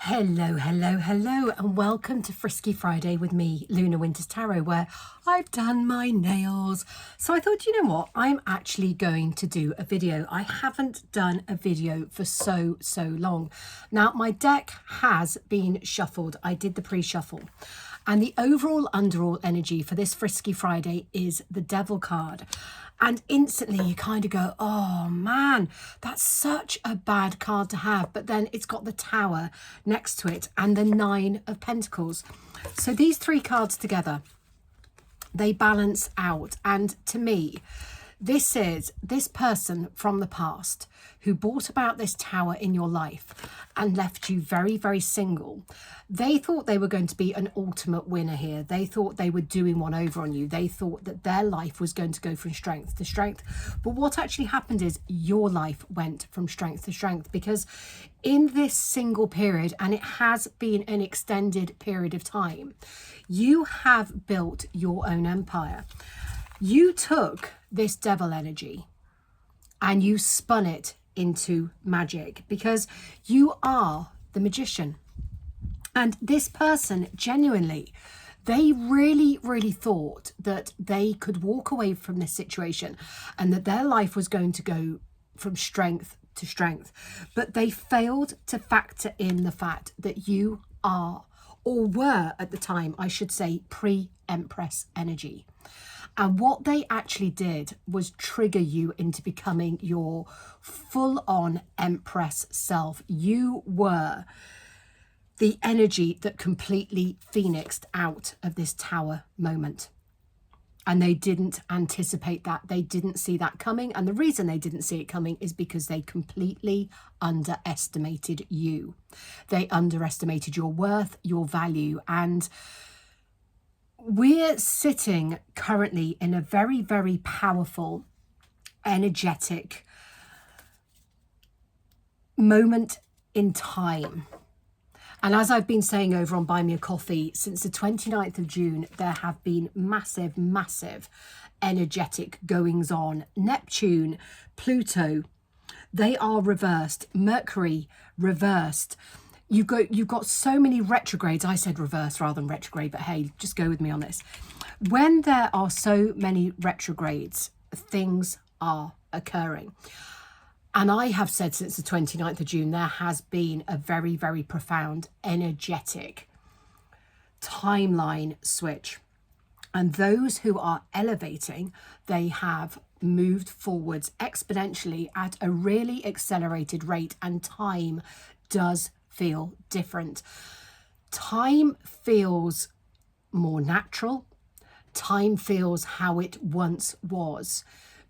Hello, and welcome to Frisky Friday with me, Luna Winters Tarot, where I've done my nails. So I thought, you know what, I'm actually going to do a video. I haven't done a video for so long. Now, my deck has been shuffled. I did the pre-shuffle. And the underall energy for this Frisky Friday is the Devil card. And instantly you kind of go, oh man, that's such a bad card to have. But then it's got the Tower next to it and the Nine of Pentacles. So these three cards together, they balance out. And to me, this is this person from the past who brought about this Tower in your life and left you very single. They thought they were going to be an ultimate winner here. They thought they were doing one over on you. They thought that their life was going to go from strength to strength. But what actually happened is your life went from strength to strength, because in this single period, and it has been an extended period of time, you have built your own empire. You took this devil energy and you spun it into magic, because you are the magician. And this person, genuinely, they really thought that they could walk away from this situation and that their life was going to go from strength to strength. But they failed to factor in the fact that you are, or were at the time, I should say, pre-Empress energy. And what they actually did was trigger you into becoming your full-on Empress self. You were the energy that completely phoenixed out of this Tower moment. And they didn't anticipate that. They didn't see that coming. And the reason they didn't see it coming is because they completely underestimated you. They underestimated your worth, your value. And we're sitting currently in a very powerful, energetic moment in time. And as I've been saying over on Buy Me a Coffee, since the 29th of June, there have been massive energetic goings on. Neptune, Pluto, they are reversed. Mercury, reversed. You've got so many retrogrades. I said reverse rather than retrograde, but hey, just go with me on this. When there are so many retrogrades, things are occurring. And I have said since the 29th of June, there has been a very profound, energetic timeline switch. And those who are elevating, they have moved forwards exponentially at a really accelerated rate, and time does feel different. Time feels more natural. Time feels how it once was.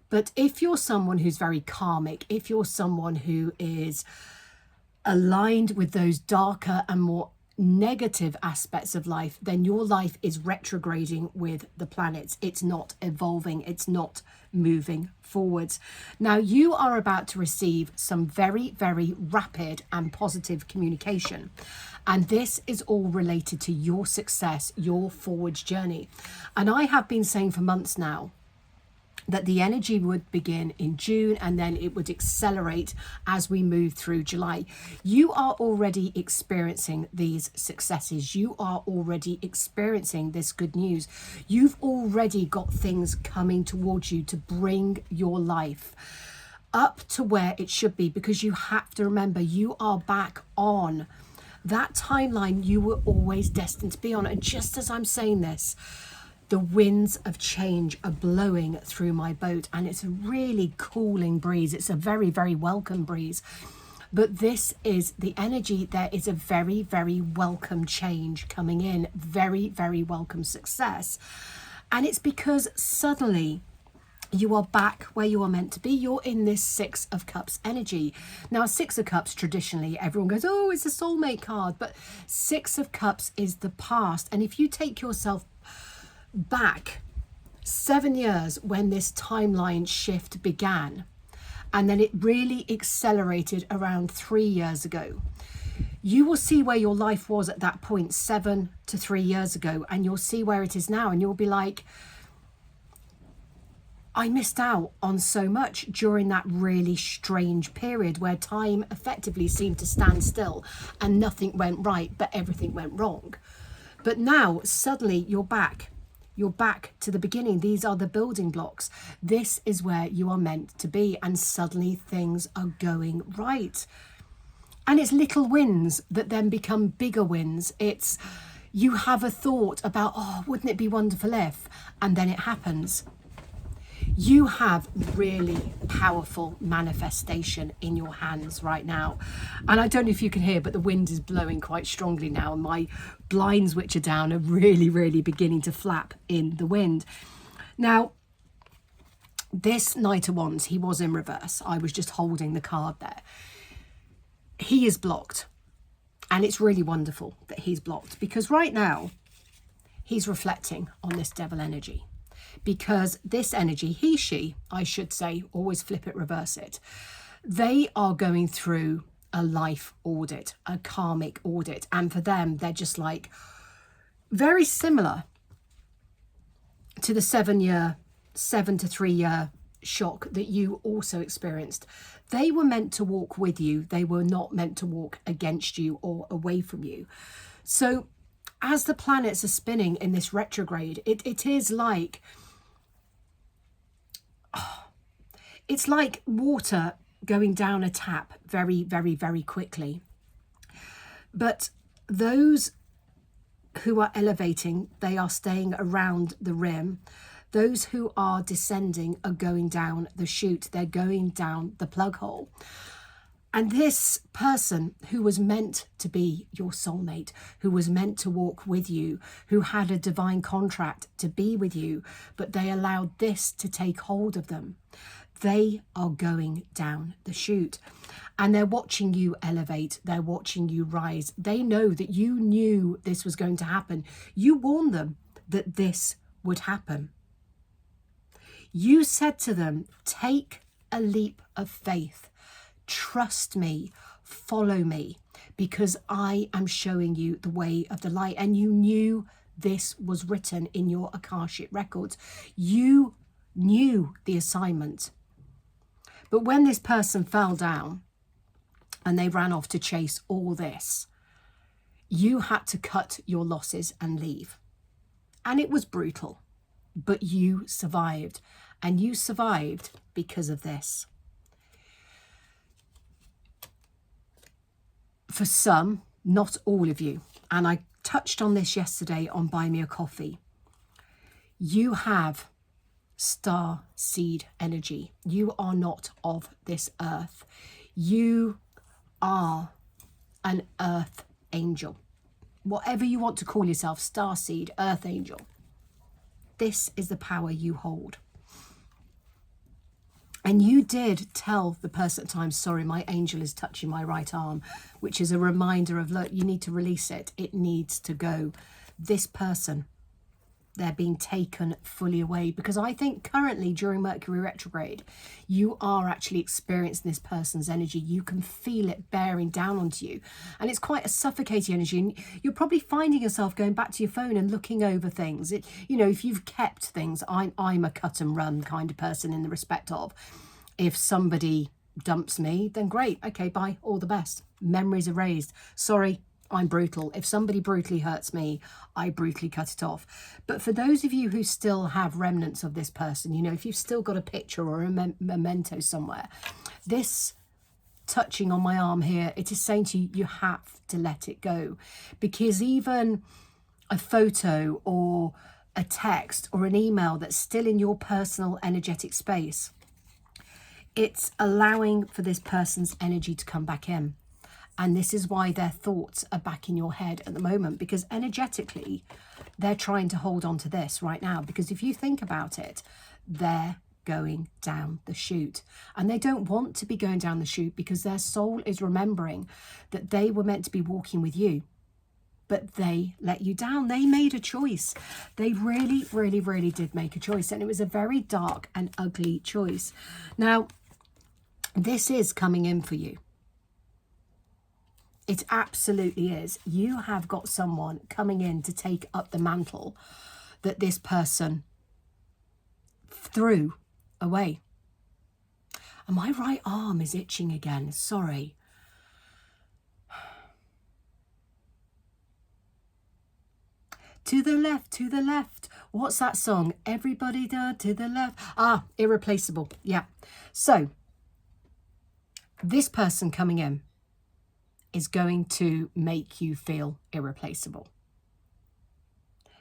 But if you're someone who's very karmic, if you're someone who is aligned with those darker and more negative aspects of life, then your life is retrograding with the planets. It's not evolving. It's not moving forwards. Now, you are about to receive some very rapid and positive communication. And this is all related to your success, your forwards journey. And I have been saying for months now that the energy would begin in June and then it would accelerate as we move through July. You are already experiencing these successes. You are already experiencing this good news. You've already got things coming towards you to bring your life up to where it should be, because you have to remember, you are back on that timeline you were always destined to be on. And just as I'm saying this, the winds of change are blowing through my boat, and it's a really cooling breeze. It's a very welcome breeze. But this is the energy. There is a very welcome change coming in, very welcome success. And it's because suddenly you are back where you are meant to be. You're in this Six of Cups energy. Now, Six of Cups, traditionally, everyone goes, oh, it's a soulmate card. But Six of Cups is the past. And if you take yourself back 7 years when this timeline shift began, and then it really accelerated around 3 years ago, you will see where your life was at that point 7 to 3 years ago, and you'll see where it is now, and you'll be like, I missed out on so much during that really strange period where time effectively seemed to stand still and nothing went right, but everything went wrong. But now suddenly you're back. You're back to the beginning. These are the building blocks. This is where you are meant to be. And suddenly things are going right. And it's little wins that then become bigger wins. It's you have a thought about, oh, wouldn't it be wonderful if? And then it happens. You have really powerful manifestation in your hands right now. And I don't know if you can hear, but the wind is blowing quite strongly now. And my blinds, which are down, are really, really beginning to flap in the wind. Now, this Knight of Wands, he was in reverse. I was just holding the card there. He is blocked. And it's really wonderful that he's blocked, because right now he's reflecting on this devil energy. Because this energy, he, she, I should say, always flip it, reverse it. They are going through a life audit, a karmic audit. And for them, they're just like very similar to the 7 to 3 year shock that you also experienced. They were meant to walk with you. They were not meant to walk against you or away from you. So as the planets are spinning in this retrograde, it is like, it's like water going down a tap very, very, very quickly. But those who are elevating, they are staying around the rim. Those who are descending are going down the chute. They're going down the plug hole. And this person who was meant to be your soulmate, who was meant to walk with you, who had a divine contract to be with you, but they allowed this to take hold of them, they are going down the chute. And they're watching you elevate. They're watching you rise. They know that you knew this was going to happen. You warned them that this would happen. You said to them, take a leap of faith. Trust me, follow me, because I am showing you the way of the light. And you knew this was written in your Akashic records. You knew the assignment. But when this person fell down and they ran off to chase all this, you had to cut your losses and leave. And it was brutal, but you survived. And you survived because of this. For some, not all of you, and I touched on this yesterday on Buy Me a Coffee, you have star seed energy. You are not of this earth. You are an earth angel. Whatever you want to call yourself, star seed, earth angel. This is the power you hold. And you did tell the person at times, sorry, my angel is touching my right arm, which is a reminder of, look, you need to release it. It needs to go. This person, they're being taken fully away, because I think currently during Mercury retrograde, you are actually experiencing this person's energy. You can feel it bearing down onto you. And it's quite a suffocating energy. And you're probably finding yourself going back to your phone and looking over things. If you've kept things, I'm a cut and run kind of person in the respect of, if somebody dumps me, then great. Okay, bye. All the best. Memories erased. Sorry, I'm brutal. If somebody brutally hurts me, I brutally cut it off. But for those of you who still have remnants of this person, if you've still got a picture or a memento somewhere, this touching on my arm here, it is saying to you, you have to let it go. Because even a photo or a text or an email that's still in your personal energetic space, it's allowing for this person's energy to come back in. And this is why their thoughts are back in your head at the moment, because energetically, they're trying to hold on to this right now. Because if you think about it, they're going down the chute. And they don't want to be going down the chute because their soul is remembering that they were meant to be walking with you. But they let you down. They made a choice. They really, really, really did make a choice. And it was a very dark and ugly choice. Now, this is coming in for you. It absolutely is. You have got someone coming in to take up the mantle that this person threw away. And my right arm is itching again. Sorry. To the left, to the left. What's that song? Everybody to the left. Ah, Irreplaceable. Yeah. So this person coming in is going to make you feel irreplaceable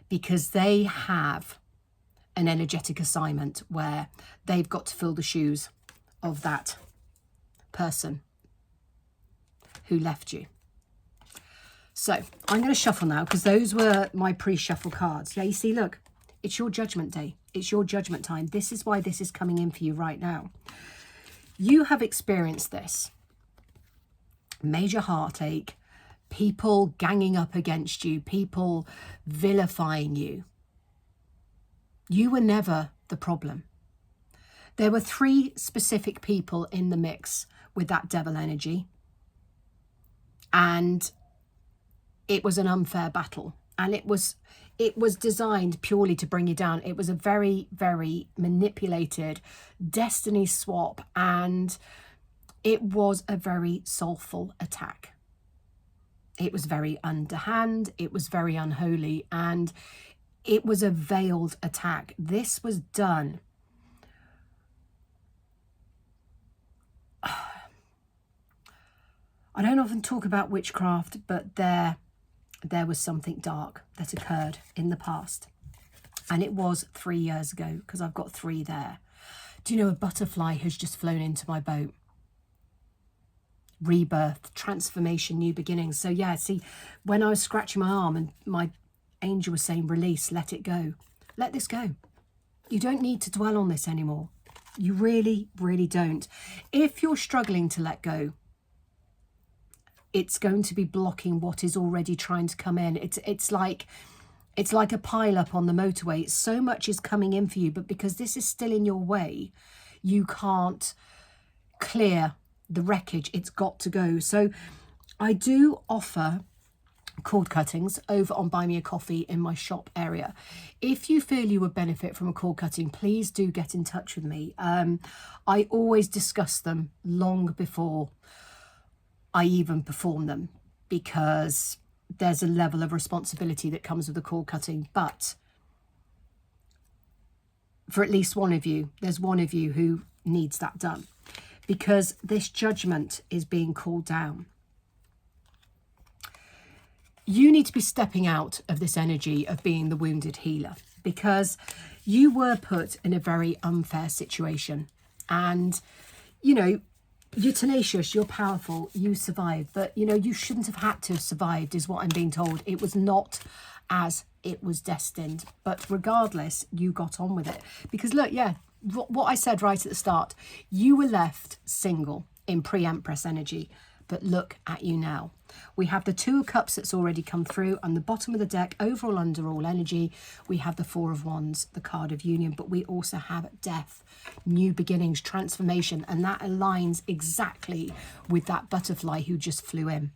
because they have an energetic assignment where they've got to fill the shoes of that person who left you. So I'm going to shuffle now because those were my pre-shuffle cards. Yeah, you see, look, it's your judgment day. It's your judgment time. This is why this is coming in for you right now. You have experienced this. Major heartache, people ganging up against you, people vilifying you. You were never the problem. There were 3 specific people in the mix with that devil energy. And it was an unfair battle. And it was designed purely to bring you down. It was a very, very manipulated destiny swap. And it was a very soulful attack. It was very underhand. It was very unholy. And it was a veiled attack. This was done. I don't often talk about witchcraft, but there was something dark that occurred in the past. And it was 3 years ago, because I've got 3 there. Do you know a butterfly has just flown into my boat? Rebirth, transformation, new beginnings. So yeah, see, when I was scratching my arm and my angel was saying, release, let it go. Let this go. You don't need to dwell on this anymore. You really, really don't. If you're struggling to let go, it's going to be blocking what is already trying to come in. It's like a pile up on the motorway. So much is coming in for you, but because this is still in your way, you can't clear the wreckage. It's got to go. So I do offer cord cuttings over on Buy Me a Coffee in my shop area. If you feel you would benefit from a cord cutting, please do get in touch with me. I always discuss them long before I even perform them, because there's a level of responsibility that comes with the cord cutting. But for at least one of you, there's one of you who needs that done, because this judgment is being called down. You need to be stepping out of this energy of being the wounded healer, because you were put in a very unfair situation. And, you know, you're tenacious, you're powerful, you survived. But, you know, you shouldn't have had to have survived, is what I'm being told. It was not as it was destined. But regardless, you got on with it. Because, look, yeah, what I said right at the start, you were left single in pre-Empress energy. But look at you now. We have the 2 of Cups that's already come through, and the bottom of the deck, overall under all energy, we have the 4 of Wands, the card of union, but we also have death, new beginnings, transformation, and that aligns exactly with that butterfly who just flew in.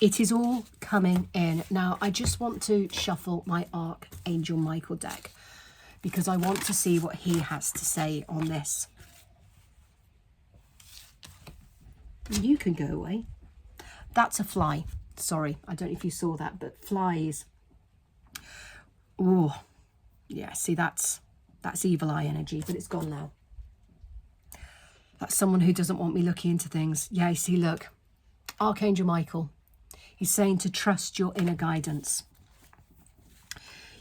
It is all coming in. Now, I just want to shuffle my Archangel Michael deck because I want to see what he has to say on this. You can go away. That's a fly. Sorry, I don't know if you saw that, but flies. Oh, yeah, see, that's evil eye energy, but it's gone now. That's someone who doesn't want me looking into things. Yeah, you see, look, Archangel Michael, he's saying to trust your inner guidance.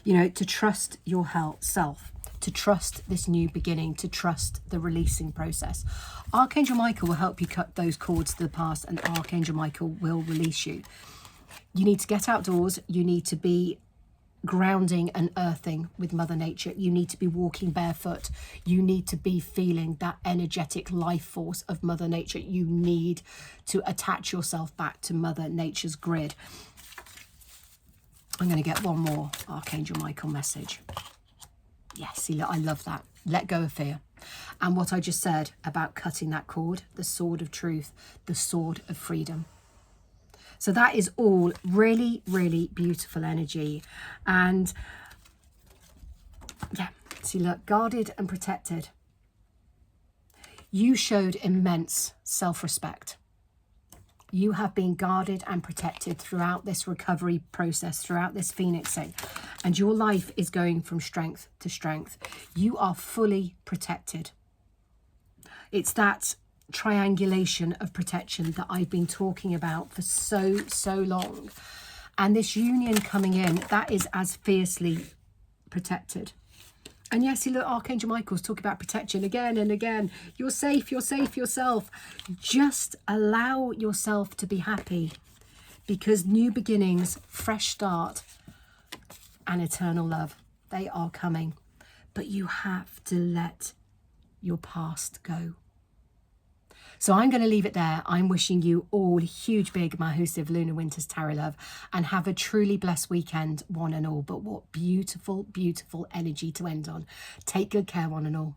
You know, to trust your self, to trust this new beginning, to trust the releasing process. Archangel Michael will help you cut those cords to the past, and Archangel Michael will release you. You need to get outdoors. You need to be grounding and earthing with Mother Nature. You need to be walking barefoot. You need to be feeling that energetic life force of Mother Nature. You need to attach yourself back to Mother Nature's grid. I'm going to get one more Archangel Michael message. Yes, see, look, I love that. Let go of fear. And what I just said about cutting that cord, the sword of truth, the sword of freedom. So that is all really, really beautiful energy. And yeah, see, look, guarded and protected. You showed immense self-respect. You have been guarded and protected throughout this recovery process, throughout this phoenixing, and your life is going from strength to strength. You are fully protected. It's that triangulation of protection that I've been talking about for so long. And this union coming in, that is as fiercely protected. And yes, you look, Archangel Michael's talking about protection again and again. You're safe yourself. Just allow yourself to be happy, because new beginnings, fresh start, and eternal love, they are coming. But you have to let your past go. So I'm going to leave it there. I'm wishing you all huge, big, Mahusiv Lunar Winters Tarot love, and have a truly blessed weekend, one and all. But what beautiful, beautiful energy to end on. Take good care, one and all.